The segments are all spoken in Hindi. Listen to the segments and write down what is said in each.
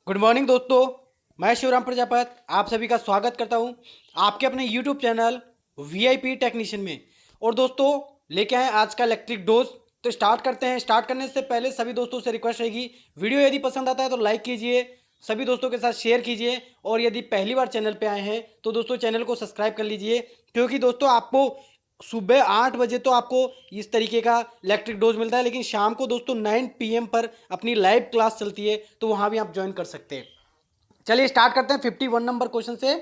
गुड मॉर्निंग दोस्तों। मैं शिवराम प्रजापत आप सभी का स्वागत करता हूं आपके अपने यूट्यूब चैनल वीआईपी टेक्नीशियन में। और दोस्तों लेके आए आज का इलेक्ट्रिक डोज। तो स्टार्ट करते हैं। स्टार्ट करने से पहले सभी दोस्तों से रिक्वेस्ट रहेगी, वीडियो यदि पसंद आता है तो लाइक कीजिए, सभी दोस्तों के साथ शेयर कीजिए, और यदि पहली बार चैनल पे आए हैं तो दोस्तों चैनल को सब्सक्राइब कर लीजिए, क्योंकि दोस्तों आपको सुबह 8 बजे तो आपको इस तरीके का इलेक्ट्रिक डोज मिलता है, लेकिन शाम को दोस्तों 9 PM पर अपनी लाइव क्लास चलती है, तो वहां भी आप ज्वाइन कर सकते हैं। चलिए स्टार्ट करते हैं 51 नंबर क्वेश्चन से।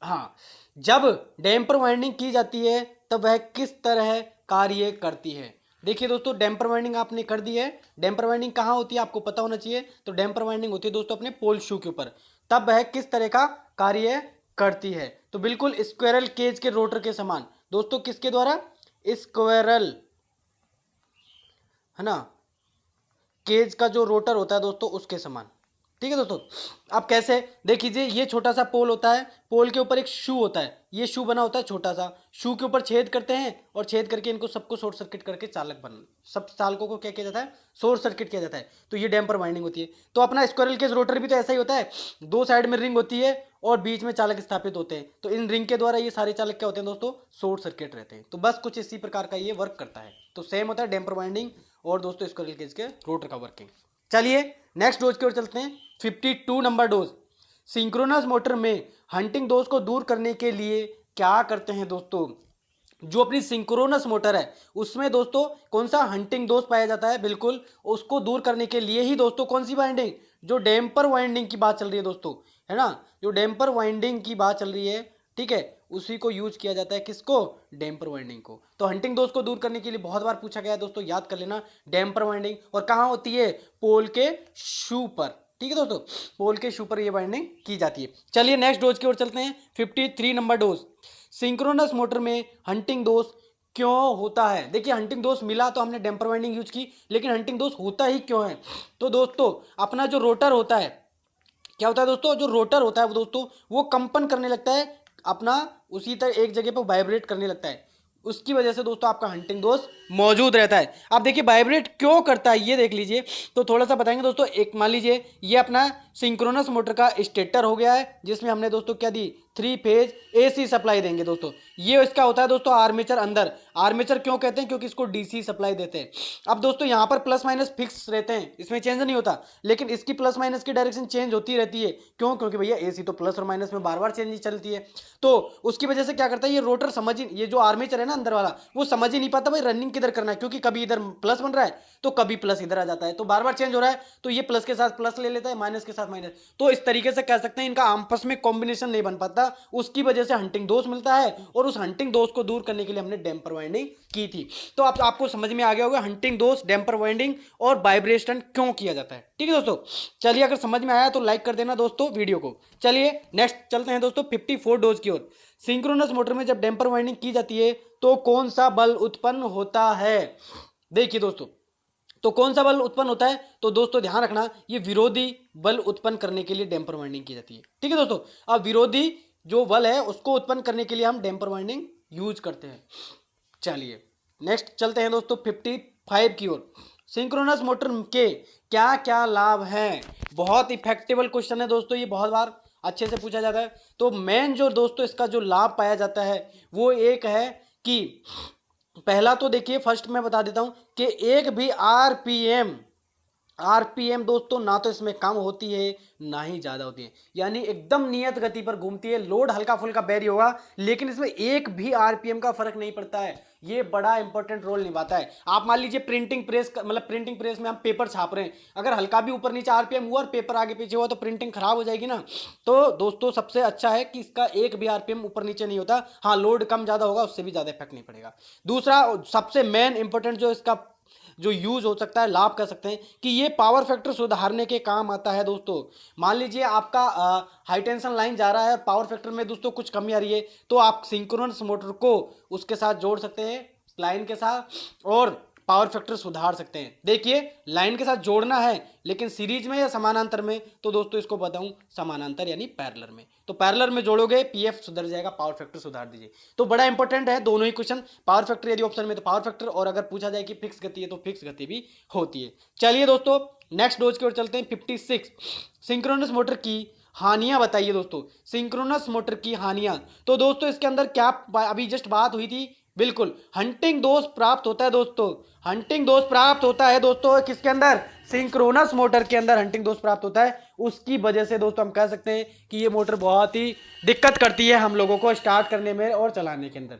हाँ, जब डैम्पर वाइंडिंग की जाती है तब वह किस तरह कार्य करती है। देखिए दोस्तों, डैम्पर वाइंडिंग आपने कर दी है। डैम्पर वाइंडिंग कहाँ होती है आपको पता होना चाहिए। तो डैम्पर वाइंडिंग होती है दोस्तों अपने पोल शू के ऊपर। तब वह किस तरह का कार्य करती है, तो बिल्कुल स्क्वेरल केज के रोटर के समान। दोस्तों किसके द्वारा? स्क्वेरल, है ना, केज का जो रोटर होता है दोस्तों उसके समान। ठीक है दोस्तों। अब कैसे देख लीजिए, ये छोटा सा पोल होता है, पोल के ऊपर एक शू होता है, ये शू बना होता है छोटा सा। शू के ऊपर छेद करते हैं और छेद करके इनको सबको शॉर्ट सर्किट करके चालक बन सब चालकों को क्या किया जाता है? शॉर्ट सर्किट किया जाता है। तो ये डैम्पर वाइंडिंग होती है। तो अपना स्क्वायरल केज रोटर भी तो ऐसा ही होता है, दो साइड में रिंग होती है और बीच में चालक स्थापित होते हैं। तो इन रिंग के द्वारा ये सारे चालक क्या होते हैं दोस्तों? शॉर्ट सर्किट रहते हैं। तो बस कुछ इसी प्रकार का ये वर्क करता है। तो सेम होता है डैम्पर वाइंडिंग और दोस्तों स्क्वायरल केज के रोटर का वर्किंग। चलिए नेक्स्ट डोज की ओर चलते हैं। 52 नंबर डोज। सिंक्रोनस मोटर में हंटिंग दोष को दूर करने के लिए क्या करते हैं दोस्तों? जो अपनी सिंक्रोनस मोटर है उसमें दोस्तों कौन सा हंटिंग दोष पाया जाता है? बिल्कुल उसको दूर करने के लिए ही दोस्तों कौन सी वाइंडिंग? जो डैम्पर वाइंडिंग की बात चल रही है दोस्तों, है ना, जो डैम्पर वाइंडिंग की बात चल रही है, ठीक है, उसी को यूज किया जाता है। किसको? डैम्पर वाइंडिंग को। तो हंटिंग दोष को दूर करने के लिए बहुत बार पूछा गया है दोस्तों, याद कर लेना। डैम्पर वाइंडिंग और कहाँ होती है? पोल के शू पर। ठीक है दोस्तों, पोल के शू पर ये वाइंडिंग की जाती है। चलिए नेक्स्ट डोज की ओर चलते हैं। 53 नंबर डोज। सिंक्रोनस मोटर में हंटिंग दोष क्यों होता है? देखिए हंटिंग दोष मिला तो हमने डैम्पर वाइंडिंग यूज की, लेकिन हंटिंग दोष होता ही क्यों है? तो दोस्तों अपना जो रोटर होता है, क्या होता है दोस्तों? जो रोटर होता है वो दोस्तों वो कंपन करने लगता है अपना, उसी तरह एक जगह पर वाइब्रेट करने लगता है। उसकी वजह से दोस्तों आपका हंटिंग दोष मौजूद रहता है। अब देखिए वाइब्रेट क्यों करता है ये देख लीजिए। तो थोड़ा सा बताएंगे दोस्तों। एक मान लीजिए ये अपना सिंक्रोनस मोटर का स्टेटर हो गया है, जिसमें हमने दोस्तों क्या दी? 3 फेज एसी सप्लाई देंगे दोस्तों। ये इसका होता है दोस्तों आर्मेचर अंदर। आर्मेचर क्यों कहते हैं? क्योंकि इसको डीसी सप्लाई देते हैं। अब दोस्तों यहाँ पर प्लस माइनस फिक्स रहते हैं, इसमें चेंज नहीं होता, लेकिन इसकी प्लस माइनस की डायरेक्शन चेंज होती रहती है। क्यों? क्योंकि भैया एसी तो प्लस और माइनस में बार बार चेंज चलती है। तो उसकी वजह से क्या करता है ये रोटर समझ ही, ये जो आर्मेचर है ना अंदर वाला, वो समझ ही नहीं पाता भाई रनिंग किधर करना है, क्योंकि कभी इधर प्लस बन रहा है तो कभी प्लस इधर आ जाता है, तो बार बार चेंज हो रहा है। तो ये प्लस के साथ प्लस ले लेता है, माइनस के साथ माइनस। तो इस तरीके से कह सकते हैं इनका आपस में कॉम्बिनेशन नहीं बन पाता, उसकी वजह से हंटिंग दोष मिलता है। और उस हंटिंग दोष को दूर करने के लिए हमने डैम्पर वाइंडिंग की थी। तो आपको समझ में आ गया होगा हंटिंग दोष, डैम्पर वाइंडिंग और वाइब्रेशन क्यों किया जाता है। ठीक है दोस्तों। चलिए अगर समझ में आया तो लाइक कर देना दोस्तों वीडियो को। चलिए नेक्स्ट चलते हैं दोस्तों 54 डोज की ओर। सिंक्रोनस मोटर में जब डैम्पर वाइंडिंग की जाती है तो कौन सा बल उत्पन्न होता है? देखिए दोस्तों, तो कौन सा बल उत्पन्न होता है? तो दोस्तों ध्यान रखना, ये विरोधी बल उत्पन्न करने के लिए डैम्पर वाइंडिंग की जाती है। ठीक है दोस्तों। अब विरोधी जो बल है उसको उत्पन्न करने के लिए हम डैम्पर वाइंडिंग यूज करते हैं। चलिए नेक्स्ट चलते हैं दोस्तों 55 की ओर। सिंक्रोनस मोटर के क्या क्या लाभ हैं? बहुत इफेक्टिबल क्वेश्चन है दोस्तों, ये बहुत बार अच्छे से पूछा जाता है। तो मेन जो दोस्तों इसका जो लाभ पाया जाता है वो एक है कि पहला तो देखिए, फर्स्ट मैं बता देता हूं कि एक भी आरपीएम दोस्तों ना तो इसमें कम होती है ना ही ज्यादा होती है, यानी एकदम नियत गति पर घूमती है। लोड हल्का फुल्का बैरी होगा, लेकिन इसमें एक भी आरपीएम का फर्क नहीं पड़ता है। ये बड़ा इंपॉर्टेंट रोल निभाता है। आप मान लीजिए प्रिंटिंग प्रेस, मतलब प्रिंटिंग प्रेस में हम पेपर छाप रहे हैं, अगर हल्का भी ऊपर नीचे आरपीएम हुआ और पेपर आगे पीछे हुआ तो प्रिंटिंग खराब हो जाएगी ना। तो दोस्तों सबसे अच्छा है कि इसका एक भी आरपीएम ऊपर नीचे नहीं होता। हाँ, लोड कम ज्यादा होगा, उससे भी ज्यादा इफेक्ट नहीं पड़ेगा। दूसरा सबसे मेन इंपॉर्टेंट जो इसका जो यूज हो सकता है, लाभ कह सकते हैं, कि ये पावर फैक्टर सुधारने के काम आता है दोस्तों। मान लीजिए आपका हाई टेंशन लाइन जा रहा है, पावर फैक्टर में दोस्तों कुछ कमी आ रही है, तो आप सिंक्रोनस मोटर को उसके साथ जोड़ सकते हैं, लाइन के साथ, और पावर फैक्टर सुधार सकते हैं। देखिए लाइन के साथ जोड़ना है, लेकिन सीरीज में या समानांतर में, तो दोस्तों इसको बताऊं समानांतर यानी पैरेलल में। तो पैरेलल में जोड़ोगे पीएफ सुधर जाएगा, पावर फैक्टर सुधार दीजिए। तो बड़ा इंपॉर्टेंट है दोनों ही क्वेश्चन। पावर फैक्टर यदि ऑप्शन में तो पावर फैक्टर, और अगर पूछा जाए कि फिक्स गति है तो फिक्स गति भी होती है। चलिए दोस्तों नेक्स्ट डोज की ओर चलते हैं। 56 सिंक्रोनस मोटर की हानियां बताइए दोस्तों। सिंक्रोनस मोटर की हानियां, तो दोस्तों इसके अंदर क्या अभी जस्ट बात हुई थी, बिल्कुल हंटिंग दोष प्राप्त होता है दोस्तों। हंटिंग दोष प्राप्त होता है दोस्तों किसके अंदर, सिंक्रोनस मोटर के अंदर हंटिंग दोष प्राप्त होता है। उसकी वजह से दोस्तों हम कह सकते हैं कि ये मोटर बहुत ही दिक्कत करती है हम लोगों को स्टार्ट करने में और चलाने के अंदर।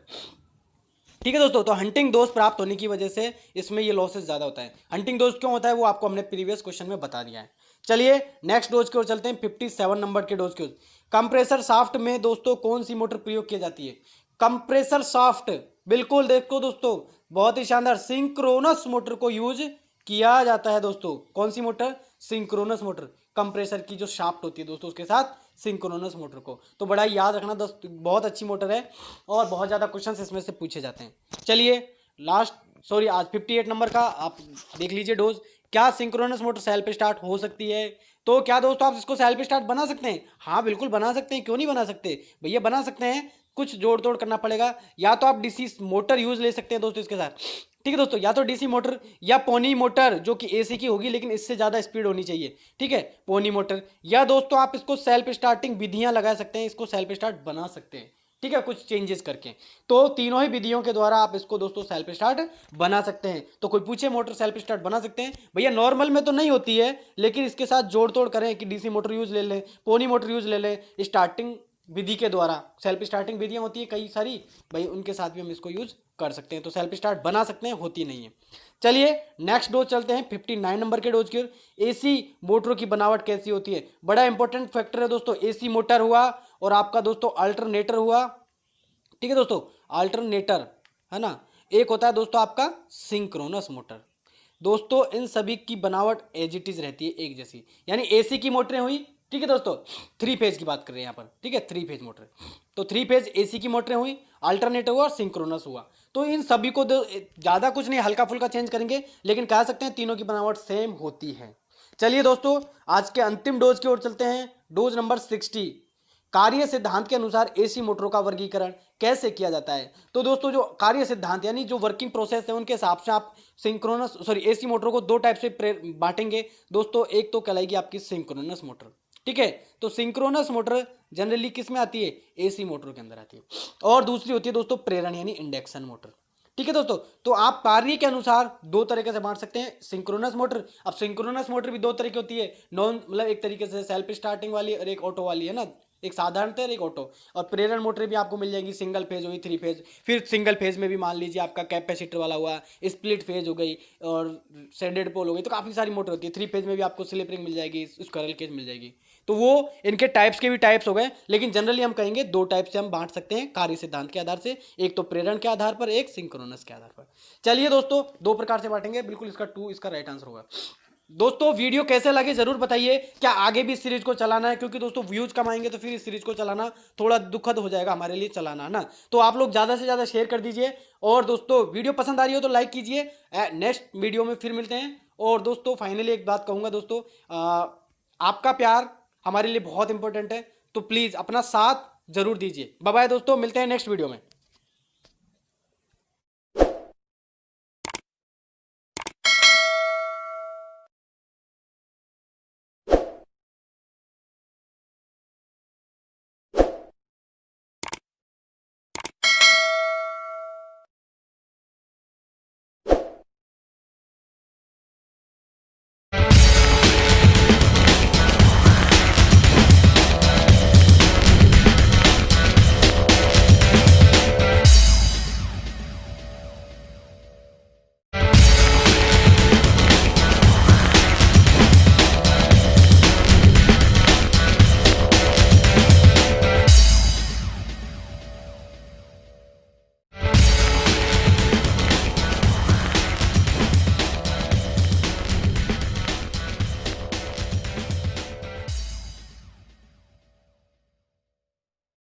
ठीक है दोस्तों, तो हंटिंग दोष प्राप्त होने की वजह से इसमें ये लॉसेस ज्यादा होता है। हंटिंग दोष क्यों होता है वो आपको हमने प्रीवियस क्वेश्चन में बता दिया है। चलिए नेक्स्ट डोज की ओर चलते हैं। 57 नंबर के डोज की ओर। कंप्रेसर शाफ्ट में दोस्तों कौन सी मोटर प्रयोग की जाती है। कंप्रेसर शाफ्ट, बिल्कुल देखो दोस्तों बहुत ही शानदार, सिंक्रोनस मोटर को यूज किया जाता है दोस्तों। कौन सी मोटर, सिंक्रोनस मोटर। कंप्रेसर की जो शाफ्ट होती है दोस्तों उसके साथ सिंक्रोनस मोटर को, तो बड़ा याद रखना दोस्तों, बहुत अच्छी मोटर है और बहुत ज्यादा क्वेश्चंस इसमें से पूछे जाते हैं। चलिए आज 58 नंबर का आप देख लीजिए डोज। क्या सिंक्रोनस मोटर सेल्फ स्टार्ट हो सकती है। तो क्या दोस्तों आप इसको सेल्फ स्टार्ट बना सकते हैं। हाँ बिल्कुल बना सकते हैं, क्यों नहीं बना सकते भैया, बना सकते हैं। कुछ जोड़ तोड़ करना पड़ेगा, या तो आप डीसी मोटर यूज ले सकते हैं दोस्तों इसके साथ। ठीक है दोस्तों, या तो डीसी मोटर या पोनी मोटर जो कि एसी की होगी लेकिन इससे ज्यादा स्पीड होनी चाहिए। ठीक है, पोनी मोटर, या दोस्तों आप इसको सेल्फ स्टार्टिंग विधियां लगा सकते हैं, इसको सेल्फ स्टार्ट बना सकते हैं। ठीक है, कुछ चेंजेस करके। तो तीनों ही विधियों के द्वारा आप इसको दोस्तों सेल्फ स्टार्ट बना सकते हैं। तो कोई पूछे मोटर सेल्फ स्टार्ट बना सकते हैं भैया, नॉर्मल में तो नहीं होती है, लेकिन इसके साथ जोड़ तोड़ करें कि डीसी मोटर यूज ले लें, पोनी मोटर यूज ले लें, स्टार्टिंग विधि के द्वारा। सेल्फ स्टार्टिंग विधियां होती है कई सारी भाई, उनके साथ भी हम इसको यूज कर सकते हैं। तो सेल्फ स्टार्ट बना सकते हैं, होती नहीं है। चलिए नेक्स्ट डोज चलते हैं 59 नंबर के डोज की ओर। एसी मोटरों की बनावट कैसी होती है। बड़ा इंपॉर्टेंट फैक्टर है दोस्तों, एसी मोटर हुआ और आपका दोस्तों अल्टरनेटर हुआ। ठीक है दोस्तों, अल्टरनेटर है ना, एक होता है दोस्तों आपका सिंक्रोनस मोटर। दोस्तों इन सभी की बनावट एज इट इज रहती है एक जैसी, यानी एसी की मोटरें हुई। ठीक है दोस्तों, 3 फेज की बात कर रहे हैं यहाँ पर। ठीक है, 3 फेज मोटर, तो 3 फेज एसी की मोटरें हुई, अल्टरनेटर हुआ और सिंक्रोनस हुआ। तो इन सभी को ज्यादा कुछ नहीं, हल्का फुल्का चेंज करेंगे, लेकिन कह सकते हैं तीनों की बनावट सेम होती है। चलिए दोस्तों आज के अंतिम डोज की ओर चलते हैं। Dose number 60। कार्य सिद्धांत के अनुसार एसी मोटरों का वर्गीकरण कैसे किया जाता है। तो दोस्तों जो कार्य सिद्धांत यानी जो वर्किंग प्रोसेस है उनके हिसाब से आप एसी मोटरों को 2 टाइप से बांटेंगे दोस्तों। एक तो कहलाएगी आपकी सिंक्रोनस मोटर। ठीक है, तो सिंक्रोनस मोटर जनरली किस में आती है, एसी मोटर के अंदर आती है। और दूसरी होती है दोस्तों प्रेरण यानी इंडक्शन मोटर। ठीक है दोस्तों, तो आप कार्य के अनुसार 2 तरीके से बांट सकते हैं सिंक्रोनस मोटर। अब सिंक्रोनस मोटर भी 2 तरह की होती है, नॉन मतलब एक तरीके से सेल्फ स्टार्टिंग वाली और एक ऑटो वाली है ना, एक साधारणतः एक ऑटो। और प्रेरण मोटर भी आपको मिल जाएगी, सिंगल फेज हुई, 3 फेज, फिर सिंगल फेज में भी मान लीजिए आपका कैपेसिटर वाला हुआ, स्प्लिट फेज हो गई और शेडेड पोल हो गई। तो काफ़ी सारी मोटर होती है। 3 फेज में भी आपको स्लिप रिंग मिल जाएगी, स्क्विरल केज मिल जाएगी। तो वो इनके टाइप्स के भी टाइप्स हो गए, लेकिन जनरली हम कहेंगे 2 टाइप से हम बांट सकते हैं कार्य सिद्धांत के आधार से, एक तो प्रेरण के आधार पर, एक सिंक्रोनस के आधार पर। चलिए दोस्तों 2 प्रकार से बांटेंगे, बिल्कुल इसका 2 इसका राइट आंसर होगा। दोस्तों वीडियो कैसे लगे जरूर बताइए। क्या आगे भी इस सीरीज को चलाना है, क्योंकि दोस्तों व्यूज कमाएंगे तो फिर इस सीरीज को चलाना थोड़ा दुखद हो जाएगा हमारे लिए चलाना ना। तो आप लोग ज्यादा से ज्यादा शेयर कर दीजिए, और दोस्तों वीडियो पसंद आ रही हो तो लाइक कीजिए। नेक्स्ट वीडियो में फिर मिलते हैं। और दोस्तों फाइनली एक बात कहूंगा दोस्तों, आपका प्यार हमारे लिए बहुत इंपॉर्टेंट है, तो प्लीज अपना साथ जरूर दीजिए। बाय बाय दोस्तों, मिलते हैं नेक्स्ट वीडियो में।